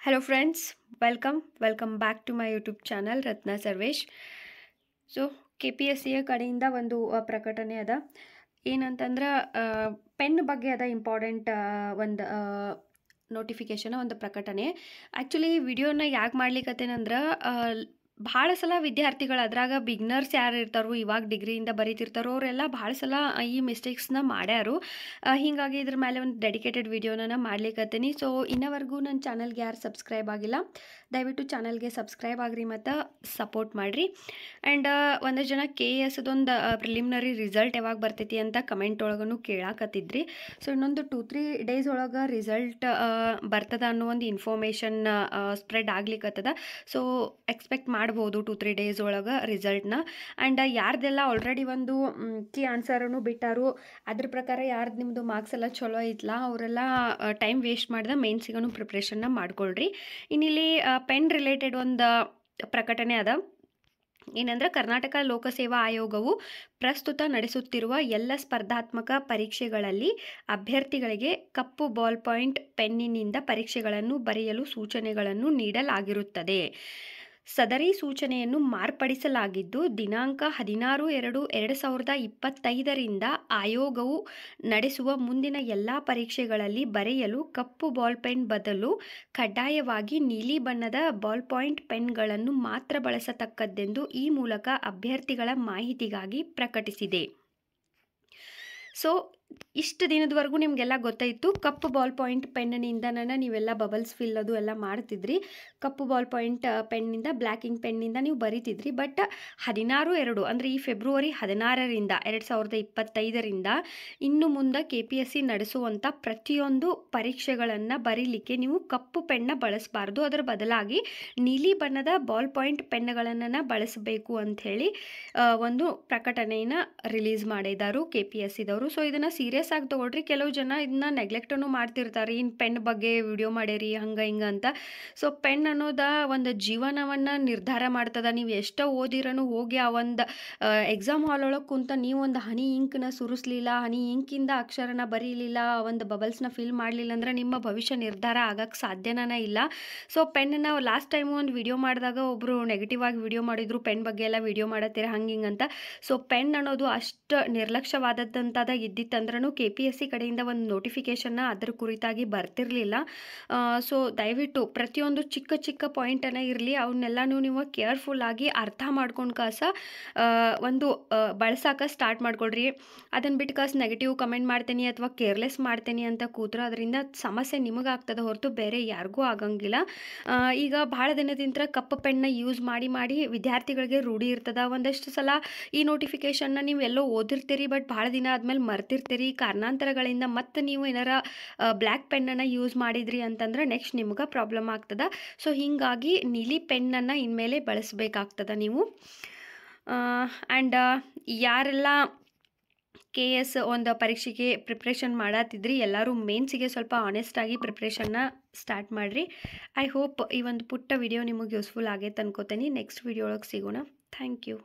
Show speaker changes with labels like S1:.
S1: Hello friends, welcome back to my YouTube channel Ratna Sarvesh. So KPSCಯ ಕಡೆಯಿಂದ ಒಂದು ಪ್ರಕಟಣೆ ಅದ. ಏನಂತಂದ್ರೆ ಪೆನ್ ಬಗ್ಗೆ ಅದ ಇಂಪಾರ್ಟೆಂಟ್ ಒಂದು ನೋಟಿಫಿಕೇಶನ್, ಒಂದು ಪ್ರಕಟಣೆ. ಆ್ಯಕ್ಚುಲಿ ವಿಡಿಯೋನ ಯಾಕೆ ಮಾಡ್ಲಿಕ್ಕತ್ತೇನಂದ್ರೆ ಭಾಳ ಸಲ ವಿದ್ಯಾರ್ಥಿಗಳು ಅದ್ರಾಗ ಬಿಗ್ನರ್ಸ್ ಯಾರು ಇರ್ತಾರೋ, ಇವಾಗ ಡಿಗ್ರಿಯಿಂದ ಬರೀತಿರ್ತಾರೋ ಅವರೆಲ್ಲ ಭಾಳ ಸಲ ಈ ಮಿಸ್ಟೇಕ್ಸ್ನ ಮಾಡ್ಯಾರು. ಹೀಗಾಗಿ ಇದ್ರ ಮೇಲೆ ಒಂದು ಡೆಡಿಕೇಟೆಡ್ ವಿಡಿಯೋನ ಮಾಡ್ಲಿಕ್ಕತ್ತೀನಿ. ಸೊ ಇನ್ನವರೆಗೂ ನನ್ನ ಚಾನಲ್ಗೆ ಯಾರು ಸಬ್ಸ್ಕ್ರೈಬ್ ಆಗಿಲ್ಲ, ದಯವಿಟ್ಟು ಚಾನಲ್ಗೆ ಸಬ್ಸ್ಕ್ರೈಬ್ ಆಗಿರಿ ಮತ್ತು ಸಪೋರ್ಟ್ ಮಾಡಿರಿ. ಆ್ಯಂಡ್ ಒಂದಷ್ಟು ಜನ KS ಅದೊಂದು ಪ್ರಿಲಿಮಿನರಿ ರಿಸಲ್ಟ್ ಯಾವಾಗ ಬರ್ತೈತಿ ಅಂತ ಕಮೆಂಟ್ ಒಳಗೂ ಕೇಳಾಕತ್ತಿದ್ರಿ. ಸೊ ಇನ್ನೊಂದು 2-3 ಡೇಸ್ ಒಳಗೆ ರಿಸಲ್ಟ್ ಬರ್ತದ ಅನ್ನೋ ಒಂದು ಇನ್ಫಾರ್ಮೇಷನ್ ಸ್ಪ್ರೆಡ್ ಆಗ್ಲಿಕ್ಕತ್ತದ. ಸೊ ಎಕ್ಸ್ಪೆಕ್ಟ್ ಮಾಡ್ಬೋದು 2-3 ಡೇಸ್ ಒಳಗೆ ರಿಸಲ್ಟ್ನ. ಆ್ಯಂಡ್ ಯಾರ್ದೆಲ್ಲ ಆಲ್ರೆಡಿ ಒಂದು ಕೀ ಆನ್ಸರನ್ನು ಬಿಟ್ಟಾರು, ಅದ್ರ ಪ್ರಕಾರ ಯಾರ್ದು ನಿಮ್ಮದು ಮಾರ್ಕ್ಸ್ ಎಲ್ಲ ಚಲೋ ಐತಲ್ಲ ಅವರೆಲ್ಲ ಟೈಮ್ ವೇಸ್ಟ್ ಮಾಡಿದ ಮೇನ್ಸಿಗೂ ಪ್ರಿಪ್ರೇಷನ್ನ ಮಾಡ್ಕೊಳ್ರಿ. ಇನ್ನಿಲ್ಲಿ ಪೆನ್ ರಿಲೇಟೆಡ್ ಒಂದು ಪ್ರಕಟಣೆ ಅದ. ಏನಂದ್ರೆ ಕರ್ನಾಟಕ ಲೋಕಸೇವಾ ಆಯೋಗವು ಪ್ರಸ್ತುತ ನಡೆಸುತ್ತಿರುವ ಎಲ್ಲ ಸ್ಪರ್ಧಾತ್ಮಕ ಪರೀಕ್ಷೆಗಳಲ್ಲಿ ಅಭ್ಯರ್ಥಿಗಳಿಗೆ ಕಪ್ಪು ಬಾಲ್ ಪಾಯಿಂಟ್ ಪೆನ್ನಿನಿಂದ ಪರೀಕ್ಷೆಗಳನ್ನು ಬರೆಯಲು ಸೂಚನೆಗಳನ್ನು ನೀಡಲಾಗಿರುತ್ತದೆ. ಸದರಿ ಸೂಚನೆಯನ್ನು ಮಾರ್ಪಡಿಸಲಾಗಿದ್ದು ದಿನಾಂಕ 16/2/2025 ಆಯೋಗವು ನಡೆಸುವ ಮುಂದಿನ ಎಲ್ಲ ಪರೀಕ್ಷೆಗಳಲ್ಲಿ ಬರೆಯಲು ಕಪ್ಪು ಬಾಲ್ ಪೆನ್ ಬದಲು ಕಡ್ಡಾಯವಾಗಿ ನೀಲಿ ಬಣ್ಣದ ಬಾಲ್ ಪಾಯಿಂಟ್ ಪೆನ್ಗಳನ್ನು ಮಾತ್ರ ಬಳಸತಕ್ಕದ್ದೆಂದು ಈ ಮೂಲಕ ಅಭ್ಯರ್ಥಿಗಳ ಮಾಹಿತಿಗಾಗಿ ಪ್ರಕಟಿಸಿದೆ. ಸೊ ಇಷ್ಟು ದಿನದವರೆಗೂ ನಿಮಗೆಲ್ಲ ಗೊತ್ತಾಯಿತು, ಕಪ್ಪು ಬಾಲ್ ಪಾಯಿಂಟ್ ಪೆನ್ನಿನಿಂದ ನೀವೆಲ್ಲ ಬಬಲ್ಸ್ ಫಿಲ್ ಅದು ಎಲ್ಲ ಮಾಡ್ತಿದ್ರಿ. ಕಪ್ಪು ಬಾಲ್ ಪಾಯಿಂಟ್ ಪೆನ್ನಿಂದ, ಬ್ಲ್ಯಾಕಿಂಗ್ ಪೆನ್ನಿಂದ ನೀವು ಬರೀತಿದ್ರಿ. ಬಟ್ 16/2 ಅಂದರೆ ಈ ಫೆಬ್ರವರಿ 16ರಿಂದ 2025ರಿಂದ ಇನ್ನು ಮುಂದೆ KPSC ನಡೆಸುವಂಥ ಪ್ರತಿಯೊಂದು ಪರೀಕ್ಷೆಗಳನ್ನು ಬರೀಲಿಕ್ಕೆ ನೀವು ಕಪ್ಪು ಪೆನ್ನ ಬಳಸಬಾರ್ದು, ಅದರ ಬದಲಾಗಿ ನೀಲಿ ಬಣ್ಣದ ಬಾಲ್ ಪಾಯಿಂಟ್ ಪೆನ್ನುಗಳನ್ನು ಬಳಸಬೇಕು ಅಂಥೇಳಿ ಒಂದು ಪ್ರಕಟಣೆಯನ್ನು ರಿಲೀಸ್ ಮಾಡಿದ್ದಾರೆ KPSCದವರು. ಸೊ ಇದನ್ನು ಸೀರಿಯಸ್ ಆಗಿ ತೊಗೊಳ್ರಿ. ಕೆಲವು ಜನ ಇದನ್ನ ನೆಗ್ಲೆಕ್ಟನ್ನು ಮಾಡ್ತಿರ್ತಾರೆ, ಇನ್ನು ಪೆನ್ ಬಗ್ಗೆ ವಿಡಿಯೋ ಮಾಡ್ಯಾರಿ ಹಂಗೆ ಹಿಂಗೆ ಅಂತ. ಸೊ ಪೆನ್ ಅನ್ನೋದ ಒಂದು ಜೀವನವನ್ನು ನಿರ್ಧಾರ ಮಾಡ್ತದ. ನೀವು ಎಷ್ಟೋ ಓದಿರೋನು ಹೋಗಿ ಆ ಒಂದು ಎಕ್ಸಾಮ್ ಹಾಲ್ ಒಳಗೆ ಕುಂತ ನೀವು ಒಂದು ಹನಿ ಇಂಕ್ನ ಸುರಿಸ್ಲಿಲ್ಲ, ಹನಿ ಇಂಕಿಂದ ಅಕ್ಷರನ ಬರೀಲಿಲ್ಲ, ಒಂದು ಬಬಲ್ಸ್ನ ಫಿಲ್ ಮಾಡಲಿಲ್ಲ ಅಂದ್ರೆ ನಿಮ್ಮ ಭವಿಷ್ಯ ನಿರ್ಧಾರ ಆಗಕ್ಕೆ ಸಾಧ್ಯನೇ ಇಲ್ಲ. ಸೊ ಪೆನ್ನ ಲಾಸ್ಟ್ ಟೈಮ್ ಒಂದು ವಿಡಿಯೋ ಮಾಡಿದಾಗ ಒಬ್ಬರು ನೆಗೆಟಿವ್ ಆಗಿ ವಿಡಿಯೋ ಮಾಡಿದ್ರು, ಪೆನ್ ಬಗ್ಗೆ ಎಲ್ಲ ವಿಡಿಯೋ ಮಾಡತ್ತೀರ ಹಂಗೆ ಹಿಂಗೆ ಅಂತ. ಸೊ ಪೆನ್ ಅನ್ನೋದು ಅಷ್ಟು ನಿರ್ಲಕ್ಷ್ಯವಾದದ್ದಂತಾದ ಇದ್ದಿತ್ತಂದ್ರೂ KPSC ಕಡೆಯಿಂದ ಒಂದು ನೋಟಿಫಿಕೇಷನ್ನ ಅದ್ರ ಕುರಿತಾಗಿ ಬರ್ತಿರಲಿಲ್ಲ. ಸೊ ದಯವಿಟ್ಟು ಪ್ರತಿಯೊಂದು ಚಿಕ್ಕ ಚಿಕ್ಕ ಪಾಯಿಂಟನ್ನು ಇರಲಿ ಅವನ್ನೆಲ್ಲನೂ ನೀವು ಕೇರ್ಫುಲ್ಲಾಗಿ ಅರ್ಥ ಮಾಡ್ಕೊಂಡು ಒಂದು ಬಳಸೋಕೆ ಸ್ಟಾರ್ಟ್ ಮಾಡ್ಕೊಳ್ರಿ. ಅದನ್ನು ಬಿಟ್ಟು ನೆಗೆಟಿವ್ ಕಮೆಂಟ್ ಮಾಡ್ತೀನಿ ಅಥವಾ ಕೇರ್ಲೆಸ್ ಮಾಡ್ತೀನಿ ಅಂತ ಕೂತ್ರೆ ಅದರಿಂದ ಸಮಸ್ಯೆ ನಿಮಗಾಗ್ತದೆ ಹೊರತು ಬೇರೆ ಯಾರಿಗೂ ಆಗಂಗಿಲ್ಲ. ಈಗ ಭಾಳ ದಿನದಿಂದ ಕಪ್ಪು ಪೆನ್ನ ಯೂಸ್ ಮಾಡಿ ಮಾಡಿ ವಿದ್ಯಾರ್ಥಿಗಳಿಗೆ ರೂಢಿ ಇರ್ತದ. ಒಂದಷ್ಟು ಸಲ ಈ ನೋಟಿಫಿಕೇಷನ್ನ ನೀವು ಎಲ್ಲೋ ಓದಿರ್ತೀರಿ, ಬಟ್ ಭಾಳ ದಿನ ಆದಮೇಲೆ ಮರ್ತಿರ್ತೀರಿ. ಕಾರಣಾಂತರಗಳಿಂದ ಮತ್ತೆ ನೀವು ಏನಾರ ಬ್ಲ್ಯಾಕ್ ಪೆನ್ನನ್ನು ಯೂಸ್ ಮಾಡಿದ್ರಿ ಅಂತಂದ್ರೆ ನೆಕ್ಸ್ಟ್ ನಿಮ್ಗೆ ಪ್ರಾಬ್ಲಮ್ ಆಗ್ತದೆ. ಸೊ ಹೀಗಾಗಿ ನೀಲಿ ಪೆನ್ನನ್ನು ಇನ್ಮೇಲೆ ಬಳಸಬೇಕಾಗ್ತದೆ ನೀವು. ಆ್ಯಂಡ್ ಯಾರೆಲ್ಲ KS ಒಂದು ಪರೀಕ್ಷೆಗೆ ಪ್ರಿಪ್ರೇಷನ್ ಮಾಡತ್ತಿದ್ರಿ ಎಲ್ಲರೂ ಮೇನ್ಸಿಗೆ ಸ್ವಲ್ಪ ಆನೆಸ್ಟಾಗಿ ಪ್ರಿಪ್ರೇಷನ್ನ ಸ್ಟಾರ್ಟ್ ಮಾಡಿರಿ. ಐ ಹೋಪ್ ಈ ಒಂದು ಪುಟ್ಟ ವಿಡಿಯೋ ನಿಮಗೆ ಯೂಸ್ಫುಲ್ ಆಗೈತೆ ಅನ್ಕೋತೀನಿ. ನೆಕ್ಸ್ಟ್ ವಿಡಿಯೋ ಒಳಗೆ ಸಿಗೋಣ. Thank you.